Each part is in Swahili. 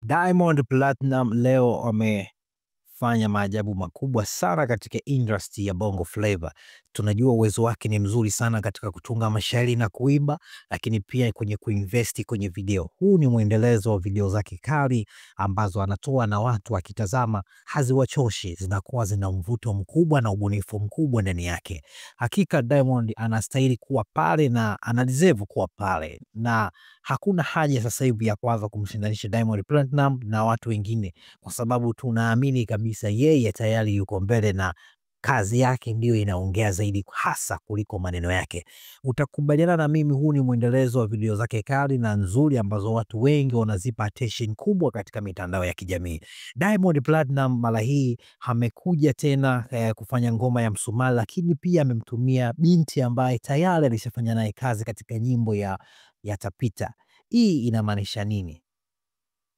Diamond Platinum leo amefanya maajabu makubwa sana katika industry ya Bongo Flava. Tunajua uwezo wake ni mzuri sana katika kutunga mashairi na kuimba, lakini pia kwenye kuinvesti kwenye video. Huu ni mwendelezo wa video zake kali ambazo anatoa na watu wakitazama haziwachoshi, zinakuwa zina mvuto mkubwa na ubunifu mkubwa ndani yake. Hakika Diamond anastahili kuwa pale na anadeserve kuwa pale, na hakuna haja sasa hivi ya kwanza kumshindanisha Diamond Platinum na watu wengine, kwa sababu tunaamini kabisa yeye tayari yuko mbele na kazi yake ndio inaongea zaidi hasa kuliko maneno yake. Utakubaliana na mimi, huu ni mwendelezo wa video zake kali na nzuri ambazo watu wengi wanazipa attention kubwa katika mitandao ya kijamii. Diamond Platinum mara hii amekuja tena kufanya ngoma ya msumali, lakini pia amemtumia binti ambaye tayari alishafanya naye kazi katika nyimbo ya Tapita. Hii inamaanisha nini?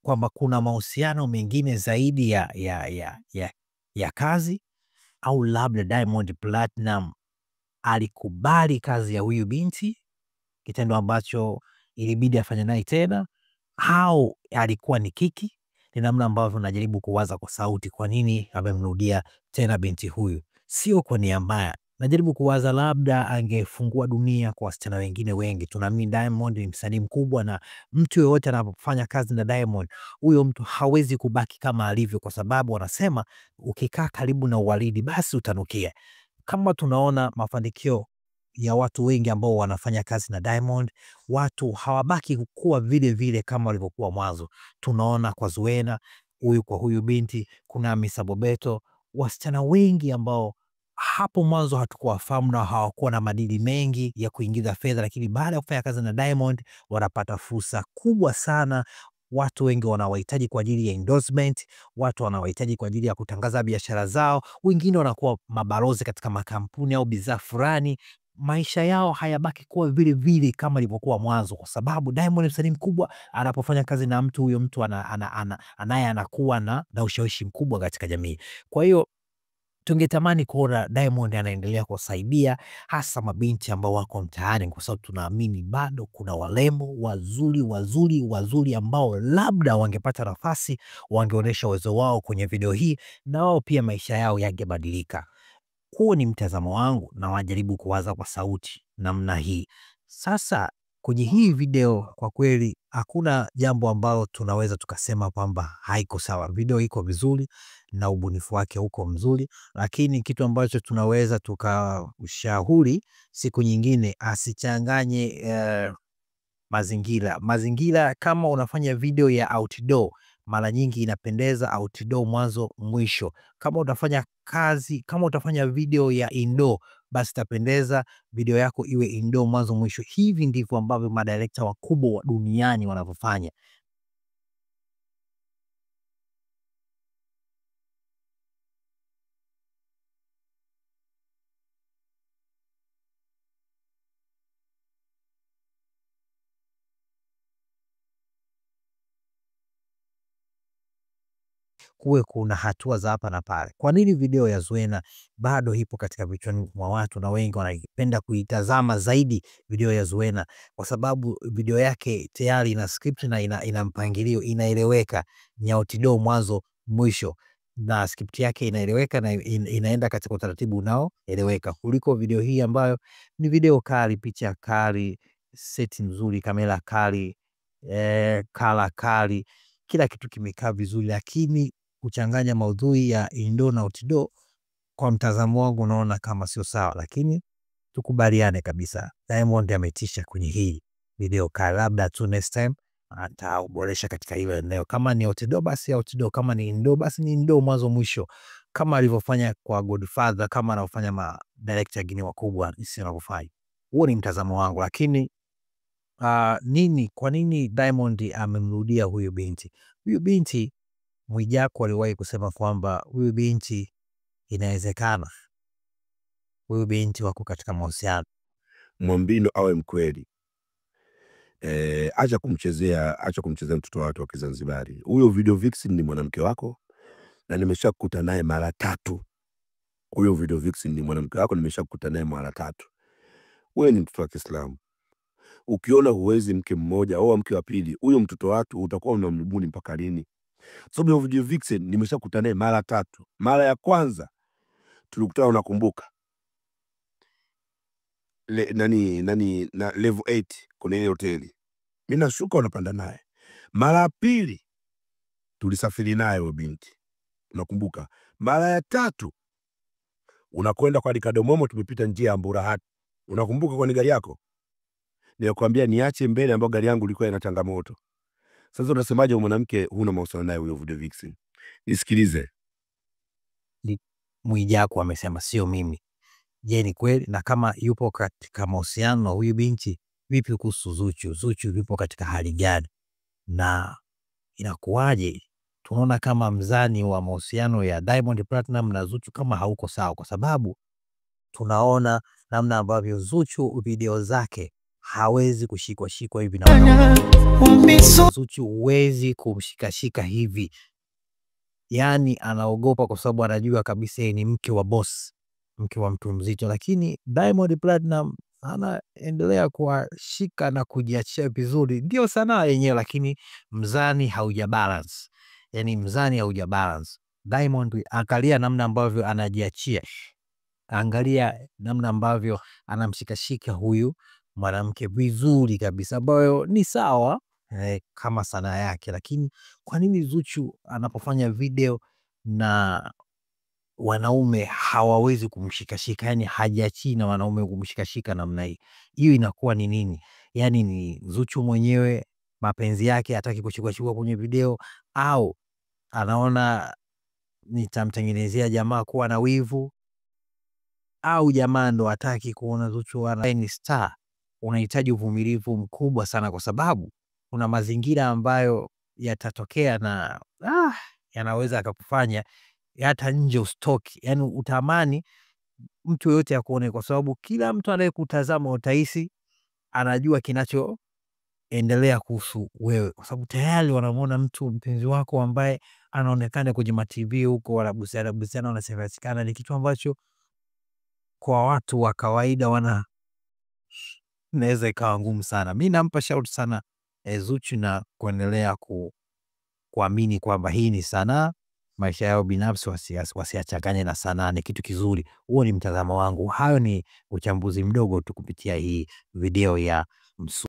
Kwamba kuna mahusiano mengine zaidi ya kazi, au labda Diamond Platinum alikubali kazi ya huyu binti, kitendo ambacho ilibidi afanye naye tena, au alikuwa ni kiki? Ni namna ambavyo najaribu kuwaza kwa sauti, kwa nini amemrudia tena binti huyu? Sio kwa nia mbaya, najaribu kuwaza labda angefungua dunia kwa wasichana wengine wengi. Tunaamini Diamond ni msanii mkubwa, na mtu yeyote anapofanya kazi na Diamond, huyo mtu hawezi kubaki kama alivyo, kwa sababu wanasema ukikaa karibu na uwaridi basi utanukia. Kama tunaona mafanikio ya watu wengi ambao wanafanya kazi na Diamond, watu hawabaki kuwa vile vile kama walivyokuwa mwanzo. Tunaona kwa Zuena, huyu kwa huyu binti, kuna Hamisa Mobeto, wasichana wengi ambao hapo mwanzo hatukuwafahamu na hawakuwa na madili mengi ya kuingiza fedha, lakini baada ya kufanya kazi na Diamond wanapata fursa kubwa sana. Watu wengi wanawahitaji kwa ajili ya endorsement, watu wanawahitaji kwa ajili ya kutangaza biashara zao, wengine wanakuwa mabalozi katika makampuni au bidhaa fulani. Maisha yao hayabaki kuwa vile vile kama ilivyokuwa mwanzo, kwa sababu Diamond ni msanii mkubwa. Anapofanya kazi na mtu, huyo mtu anaye anakuwa na ushawishi mkubwa katika jamii. Kwa hiyo tungetamani kuona Diamond anaendelea kusaidia hasa mabinti ambao wako mtaani, kwa sababu tunaamini bado kuna warembo wazuri ambao labda wangepata nafasi, wangeonyesha uwezo wao kwenye video hii, na wao pia maisha yao yangebadilika. Huo ni mtazamo wangu na wajaribu kuwaza kwa sauti namna hii. Sasa kwenye hii video kwa kweli hakuna jambo ambalo tunaweza tukasema kwamba haiko sawa. Video iko vizuri na ubunifu wake uko mzuri, lakini kitu ambacho tunaweza tukaushauri siku nyingine, asichanganye mazingira. Kama unafanya video ya outdoor, mara nyingi inapendeza outdoor mwanzo mwisho. Kama utafanya video ya indoor, basi itapendeza video yako iwe indoor mwanzo mwisho. Hivi ndivyo ambavyo madirector wakubwa wa duniani wanavyofanya. Kuwe kuna hatua za hapa na pale. Kwa nini video ya Zuena bado ipo katika vichwani mwa watu na wengi wanapenda kuitazama zaidi video ya Zuena? Kwa sababu video yake tayari ina script na ina mpangilio, inaeleweka, ni outdoor mwanzo mwisho, na script yake inaeleweka na inaenda katika utaratibu unaoeleweka, kuliko video hii ambayo ni video kali, picha kali, set nzuri, kamera kali, color kali, kila kitu kimekaa vizuri, lakini kuchanganya maudhui ya indoor na outdoor, kwa mtazamo wangu naona kama sio sawa. Lakini tukubaliane kabisa, Diamond ametisha kwenye hii video kali. Labda tu next time ataboresha katika hilo eneo. Kama ni outdoor basi outdoor, kama ni indoor basi ni indoor mwanzo mwisho, kama alivyofanya kwa Godfather, kama anavyofanya ma director wengine wakubwa sio anavyofanya. Huo ni mtazamo wangu. Lakini kwa nini Diamond amemrudia huyu binti? Huyu binti, Mwijaku aliwahi kusema kwamba huyu binti inawezekana, huyu binti wako katika mahusiano. Mwambino awe mkweli. Acha kumchezea mtoto wa watu wa Kizanzibari. Huyo Video Vixen ni mwanamke wako na nimeshakukuta naye mara 3. Huyo Video Vixen ni mwanamke wako, nimeshakukuta naye mara 3. Wewe ni mtoto wa Kiislamu. Ukiona huwezi mke mmoja au mke wa pili, huyo mtoto watu utakuwa unamrubuni mpaka lini? Sababu so, video vixen nimeshakutana naye mara 3. Mara ya kwanza tulikutana, unakumbuka, nani na level 8 kwenye ile hoteli. Mimi nashuka, unapanda naye. Mara ya pili tulisafiri naye huyo binti, unakumbuka. Mara ya 3 unakwenda kwa Ricardo Momo, tumepita njia ya Mburahati, unakumbuka, kwa gari yako nilikwambia niache mbele, ambapo gari yangu ilikuwa ina changamoto. Sasa unasemaje mwanamke huna mahusiano naye huyo video vixen? Nisikilize. Mwijaku amesema sio mimi. Je, ni kweli? Na kama yupo katika mahusiano na huyu binti, vipi kuhusu Zuchu? Zuchu yupo katika hali gani? Na inakuwaje? Tunaona kama mzani wa mahusiano ya Diamond Platinum na Zuchu kama hauko sawa, kwa sababu tunaona namna ambavyo Zuchu video zake hawezi kushikwa hivi na Zuchu huwezi kumshikashika hivi. Yani anaogopa kwa sababu anajua kabisa ni mke wa boss, mke wa mtu mzito, lakini Diamond Platinum anaendelea kuwashika na kujiachia vizuri. Ndio sanaa yenyewe, lakini mzani hauja balance. Yani mzani hauja balance. Diamond, angalia namna ambavyo anajiachia, angalia namna ambavyo anamshikashika huyu mwanamke vizuri kabisa, ambayo ni sawa kama sanaa yake. Lakini kwa nini Zuchu anapofanya video na wanaume hawawezi kumshikashika, yani hajiachii na wanaume kumshikashika namna hii? Hiyo inakuwa ni nini? Yani ni Zuchu mwenyewe mapenzi yake hataki kushikwa kwenye video, au anaona nitamtengenezea jamaa kuwa na wivu, au jamaa ndo hataki kuona Zuchu ni star? Unahitaji uvumilivu mkubwa sana, kwa sababu kuna mazingira ambayo yatatokea na yanaweza akakufanya hata nje ustoki. Yani utamani mtu yoyote akuone, kwa sababu kila mtu anayekutazama utahisi anajua kinachoendelea kuhusu wewe, kwa sababu tayari wanamuona mtu mpenzi wako ambaye anaonekana kwenye TV huko, wanabusiana wanasemekana. Ni kitu ambacho kwa watu wa kawaida naweza ikawa ngumu sana. Mimi nampa shout sana Zuchu, na kuendelea kuamini kwamba hii ni sanaa. Maisha yao binafsi wasiachanganye na sanaa, ni kitu kizuri. Huo ni mtazamo wangu. Hayo ni uchambuzi mdogo tu kupitia hii video ya